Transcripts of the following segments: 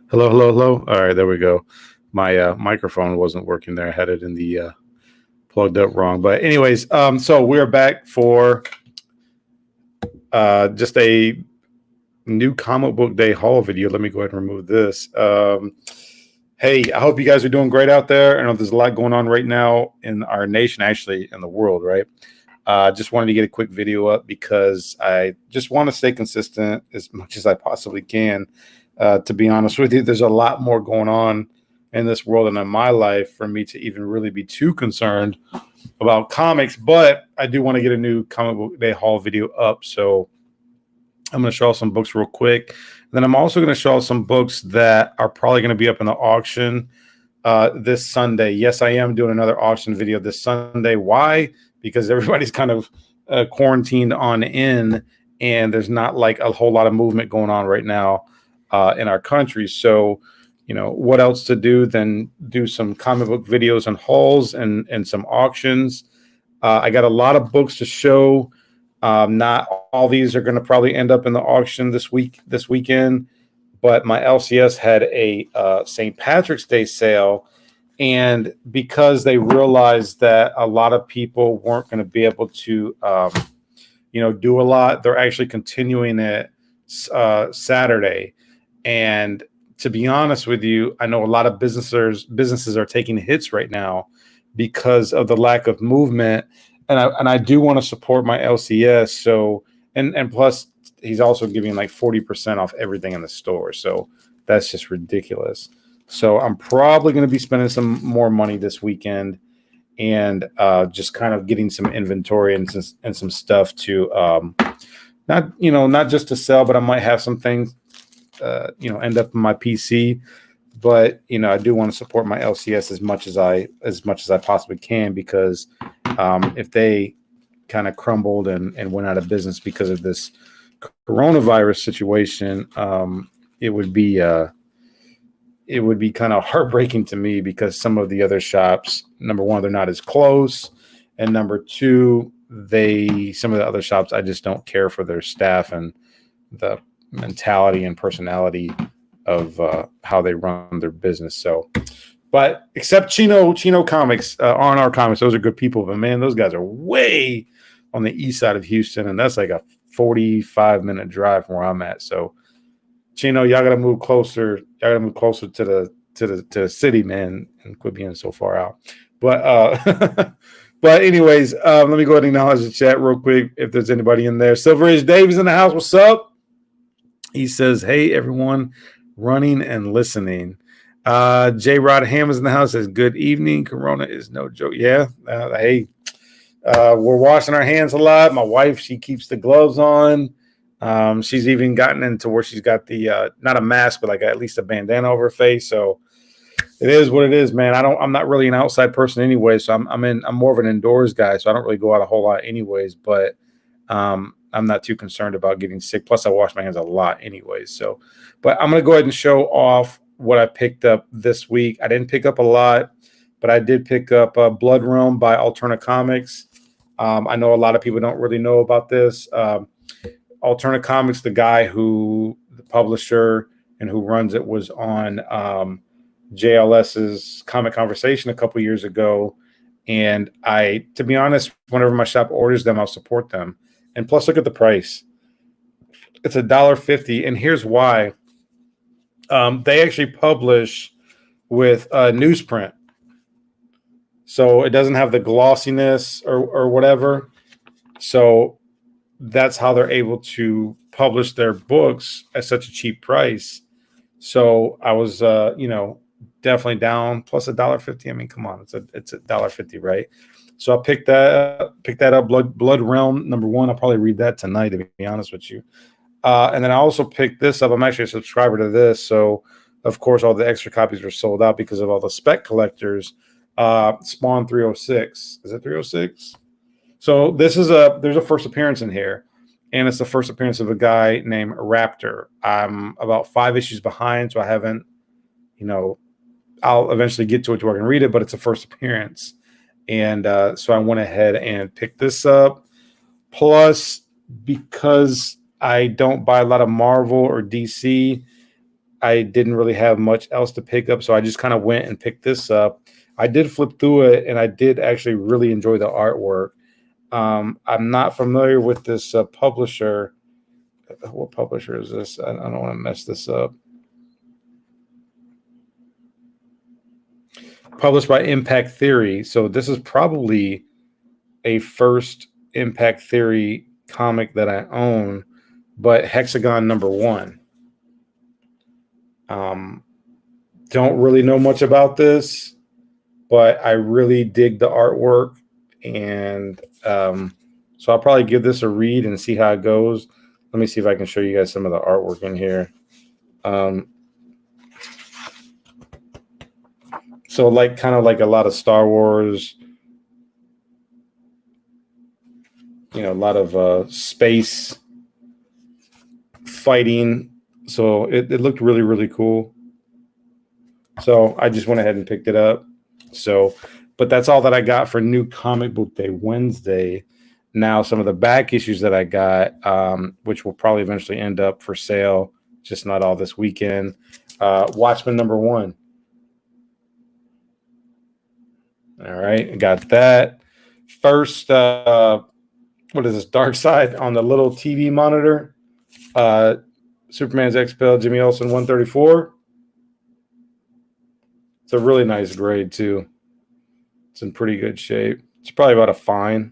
Hello, hello, hello. All right, there we go. My microphone wasn't working there. I had it in the plugged up wrong. But anyways, so we're back for just a new comic book day haul video. Let me go ahead and remove this. Hey, I hope you guys are doing great out there. I know there's a lot going on right now in our nation, actually in the world, right? Just wanted to get a quick video up because I just want to stay consistent as much as I possibly can. To be honest with you, there's a lot more going on in this world and in my life for me to even really be too concerned about comics. But I do want to get a new comic book day haul video up. So I'm going to show some books real quick. Then I'm also going to show some books that are probably going to be up in the auction this Sunday. Yes, I am doing another auction video this Sunday. Why? Because everybody's kind of quarantined on in, and there's not like a whole lot of movement going on right now in our country. So, you know, what else to do than do some comic book videos and hauls and some auctions. I got a lot of books to show. Not all these are going to probably end up in the auction this weekend, but my LCS had a St. Patrick's Day sale. And because they realized that a lot of people weren't going to be able to, do a lot, they're actually continuing it Saturday. And to be honest with you, I know a lot of businesses are taking hits right now because of the lack of movement. And I do want to support my LCS. So and plus he's also giving like 40% off everything in the store. So that's just ridiculous. So I'm probably going to be spending some more money this weekend and just kind of getting some inventory and some stuff to not just to sell, but I might have some things end up in my PC. But I do want to support my LCS as much as I possibly can, because if they kind of crumbled and went out of business because of this coronavirus situation, it would be kind of heartbreaking to me, because some of the other shops, number one, they're not as close, and number two, some of the other shops, I just don't care for their staff and the mentality and personality of how they run their business. So, but except Chino Comics, R&R Comics, those are good people, but man, those guys are way on the east side of Houston, and that's like a 45-minute drive from where I'm at. So, Chino, y'all gotta move closer. Y'all gotta move closer to the city, man, and quit being so far out. But but anyways, let me go ahead and acknowledge the chat real quick if there's anybody in there. Silver Ridge Davis in the house. What's up? He says, "Hey everyone, running and listening." J. Rod Ham is in the house. Says, "Good evening. Corona is no joke." Yeah. Hey, we're washing our hands a lot. My wife, she keeps the gloves on. She's even gotten into where she's got the not a mask, but like at least a bandana over her face. So it is what it is, man. I'm not really an outside person anyway, so I'm more of an indoors guy, so I don't really go out a whole lot anyways. But I'm not too concerned about getting sick. Plus, I wash my hands a lot anyways. So, but I'm gonna go ahead and show off what I picked up this week. I didn't pick up a lot, but I did pick up Blood Realm by Alternate Comics. I know a lot of people don't really know about this. Alternate Comics, the publisher and who runs it, was on JLS's Comic Conversation a couple years ago. And to be honest, whenever my shop orders them, I'll support them. And plus, look at the price. It's $1.50. And here's why. They actually publish with newsprint. So it doesn't have the glossiness or whatever. So that's how they're able to publish their books at such a cheap price. So I was, definitely down. Plus $1.50. I mean, come on, it's $1.50, right? So I picked that up. Blood Realm #1. I'll probably read that tonight, to be honest with you. And then I also picked this up. I'm actually a subscriber to this, so of course all the extra copies were sold out because of all the spec collectors. Spawn 306. Is it 306? So there's a first appearance in here, and it's the first appearance of a guy named Raptor. I'm about 5 issues behind, so I haven't, I'll eventually get to it where I can read it, but it's a first appearance. And so I went ahead and picked this up. Plus, because I don't buy a lot of Marvel or DC, I didn't really have much else to pick up, so I just kind of went and picked this up. I did flip through it, and I did actually really enjoy the artwork. I'm not familiar with this publisher. What publisher is this? I don't want to mess this up. Published by Impact Theory. So this is probably a first Impact Theory comic that I own, but Hexagon #1. Don't really know much about this, but I really dig the artwork, and so I'll probably give this a read and see how it goes. Let me see if I can show you guys some of the artwork in here. So like kind of like a lot of Star Wars, you know, a lot of space fighting. So it looked really, really cool. So I just went ahead and picked it up. So, but that's all that I got for New Comic Book Day Wednesday. Now, some of the back issues that I got, which will probably eventually end up for sale, just not all this weekend. Watchmen #1. All right, I got that. First, what is this? Dark Side on the little TV monitor. Superman's Expel, Jimmy Olsen 134. It's a really nice grade, too. It's in pretty good shape. It's probably about a fine.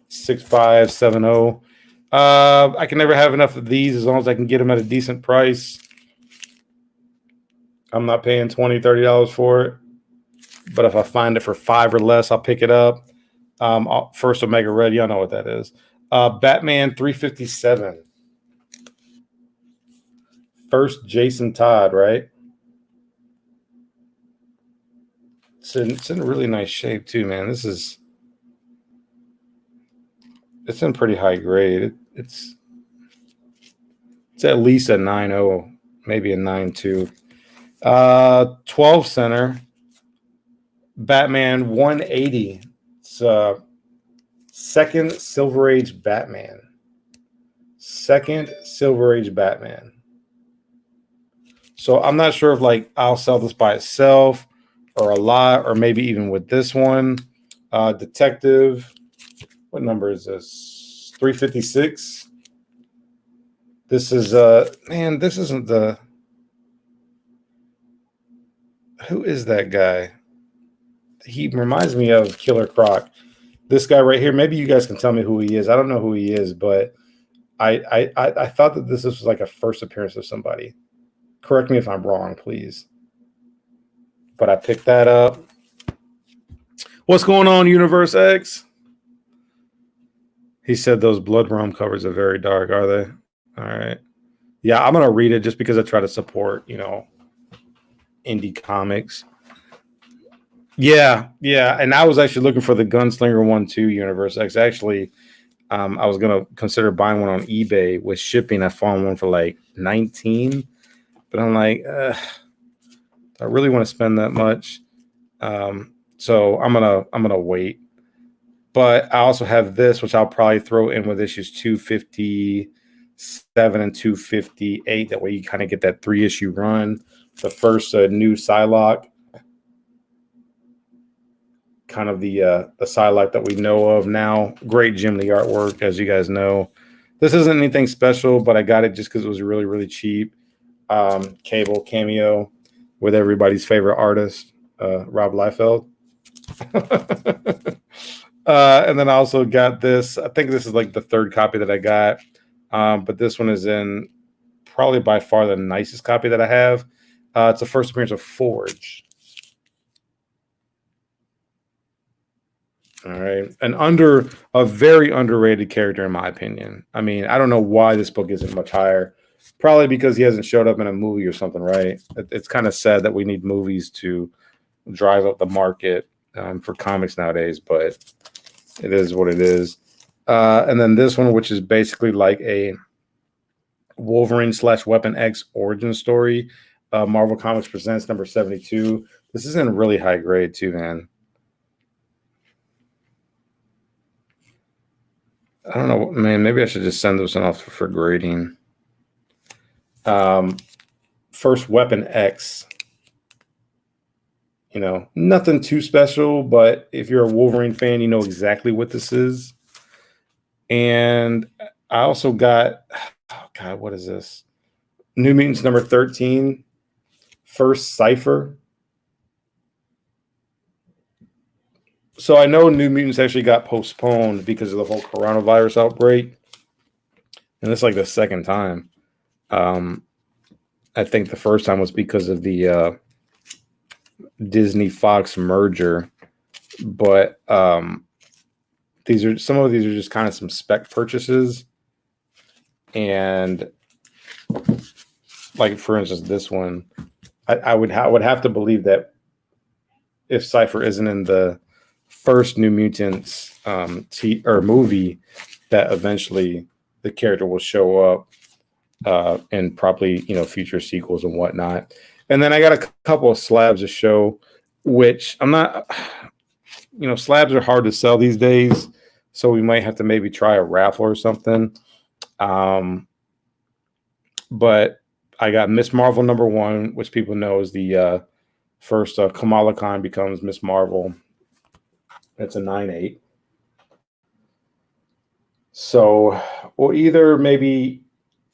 6570. I can never have enough of these as long as I can get them at a decent price. I'm not paying $20, $30 for it. But if I find it for $5 or less, I'll pick it up. First Omega Red, y'all know what that is. Batman 357. First Jason Todd, right? It's in really nice shape too, man. It's in pretty high grade. It's at least a 9.0, maybe a 9.2. 12 center. Batman 180. It's second Silver Age Batman. Second Silver Age Batman. So I'm not sure if like I'll sell this by itself or a lot, or maybe even with this one. Detective, what number is this? 356. This is man, this isn't the, who is that guy? He reminds me of Killer Croc. This guy right here, maybe you guys can tell me who he is. I don't know who he is, but I thought that this was like a first appearance of somebody. Correct me if I'm wrong, please. But I picked that up. What's going on, Universe X? He said those Blood Realm covers are very dark, are they? All right. Yeah, I'm going to read it just because I try to support, you know, indie comics. Yeah. And I was actually looking for the Gunslinger one too, Universe X. Actually, I was going to consider buying one on eBay with shipping. I found one for like 19, but I'm like, I really want to spend that much. So I'm gonna wait. But I also have this, which I'll probably throw in with issues 257 and 258. That way you kind of get that 3-issue run. The first new Psylocke, kind of the Psylocke that we know of now. Great Jim Lee artwork, as you guys know. This isn't anything special, but I got it just because it was really, really cheap. Cable cameo with everybody's favorite artist, Rob Liefeld. And then I also got this. I think this is like the third copy that I got. But this one is in probably by far the nicest copy that I have. It's the first appearance of Forge. All right. A very underrated character, in my opinion. I mean, I don't know why this book isn't much higher. Probably because he hasn't showed up in a movie or something, right? It's kind of sad that we need movies to drive up the market for comics nowadays, but it is what it is. And then this one, which is basically like a Wolverine / Weapon X origin story. Marvel Comics Presents number 72. This is in really high grade too, man. I don't know, man. Maybe I should just send this one off for grading. First Weapon X. You know, nothing too special, but if you're a Wolverine fan, you know exactly what this is. And I also got, oh God, what is this? New Mutants number 13, First Cypher. So I know New Mutants actually got postponed because of the whole coronavirus outbreak. And it's like the second time. I think the first time was because of the Disney Fox merger. But some of these are just kind of some spec purchases. And like, for instance, this one, I would have to believe that if Cypher isn't in the first New Mutants movie, that eventually the character will show up in probably, you know, future sequels and whatnot. And then I got a couple of slabs to show, which I'm not, you know, slabs are hard to sell these days, so we might have to maybe try a raffle or something. But I got Miss Marvel number 1, which people know is the first Kamala Khan becomes Miss Marvel. It's a 9/8. So we'll either maybe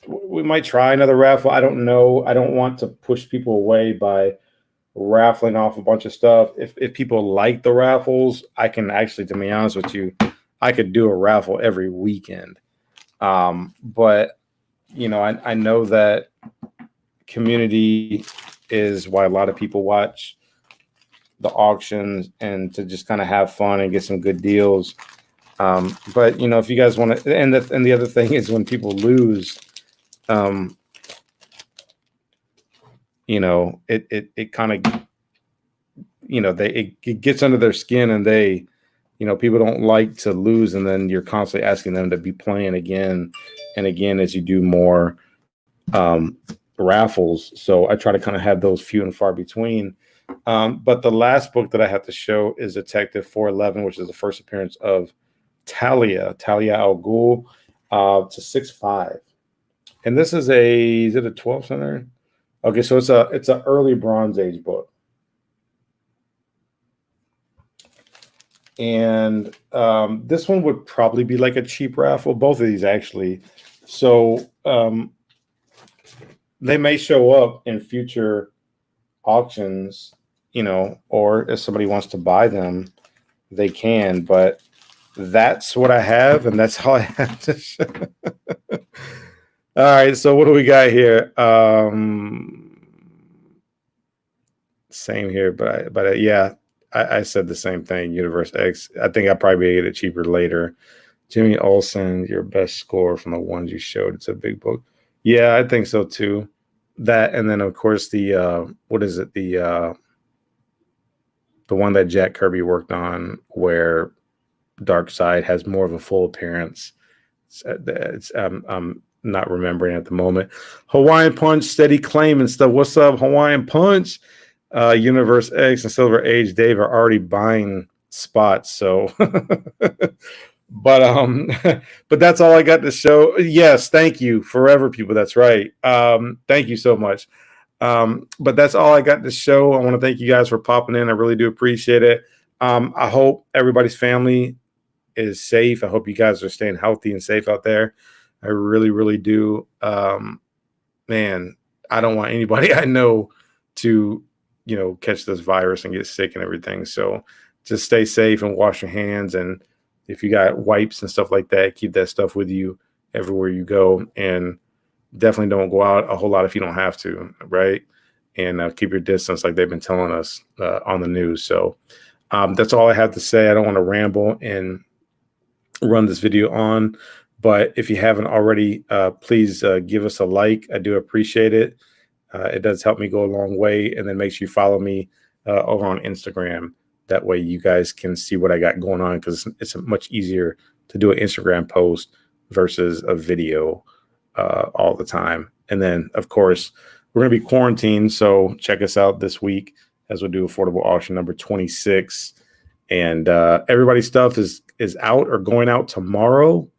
we might try another raffle. I don't know. I don't want to push people away by raffling off a bunch of stuff. If people like the raffles, I can actually, to be honest with you, I could do a raffle every weekend. But you know, I know that community is why a lot of people watch the auctions and to just kind of have fun and get some good deals. But you know, if you guys want to, and the other thing is when people lose, you know, it kind of, you know, it gets under their skin, and they, you know, people don't like to lose, and then you're constantly asking them to be playing again and again as you do more raffles. So I try to kind of have those few and far between. But the last book that I have to show is Detective 411, which is the first appearance of Talia Al Ghul. It's a 6.5, and this is is it a 12 center? Okay, so it's a early Bronze Age book, and this one would probably be like a cheap raffle. Both of these actually, so they may show up in future auctions, you know, or if somebody wants to buy them, they can. But that's what I have, and that's all I have to show. All right, so what do we got here? Same here, but yeah, I said the same thing. Universe X. I think I'll probably get it cheaper later. Jimmy Olsen, your best score from the ones you showed. It's a big book. Yeah, I think so too. That, and then of course the what is it, the one that Jack Kirby worked on, where Darkseid has more of a full appearance. I'm not remembering at the moment. Hawaiian Punch, Steady Claim and stuff. What's up, Hawaiian Punch? Universe X and Silver Age Dave are already buying spots. So, but that's all I got to show. Yes, thank you, forever people. That's right. Thank you so much. But that's all I got to show. I want to thank you guys for popping in. I really do appreciate it. I hope everybody's family is safe. I hope you guys are staying healthy and safe out there. I really, really do. Man, I don't want anybody I know to, you know, catch this virus and get sick and everything. So just stay safe and wash your hands. And if you got wipes and stuff like that, keep that stuff with you everywhere you go. And definitely don't go out a whole lot if you don't have to, right? And keep your distance like they've been telling us on the news. So that's all I have to say. I don't want to ramble and run this video on, but if you haven't already, please give us a like. I do appreciate it. It does help me go a long way. And then make sure you follow me over on Instagram. That way you guys can see what I got going on, because it's much easier to do an Instagram post versus a video all the time. And then, of course, we're going to be quarantined, so check us out this week as we'll do affordable auction number 26. And everybody's stuff is out or going out tomorrow.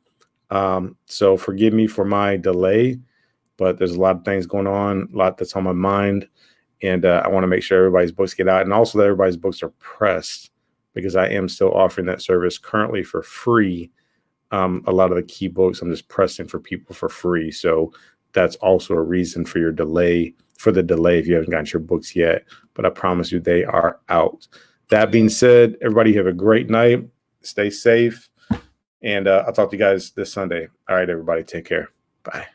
So forgive me for my delay, but there's a lot of things going on, a lot that's on my mind. And I want to make sure everybody's books get out, and also that everybody's books are pressed, because I am still offering that service currently for free. A lot of the key books I'm just pressing for people for free. So that's also a reason for your delay, for the delay if you haven't gotten your books yet. But I promise you they are out. That being said, everybody have a great night. Stay safe. And I'll talk to you guys this Sunday. All right, everybody, take care. Bye.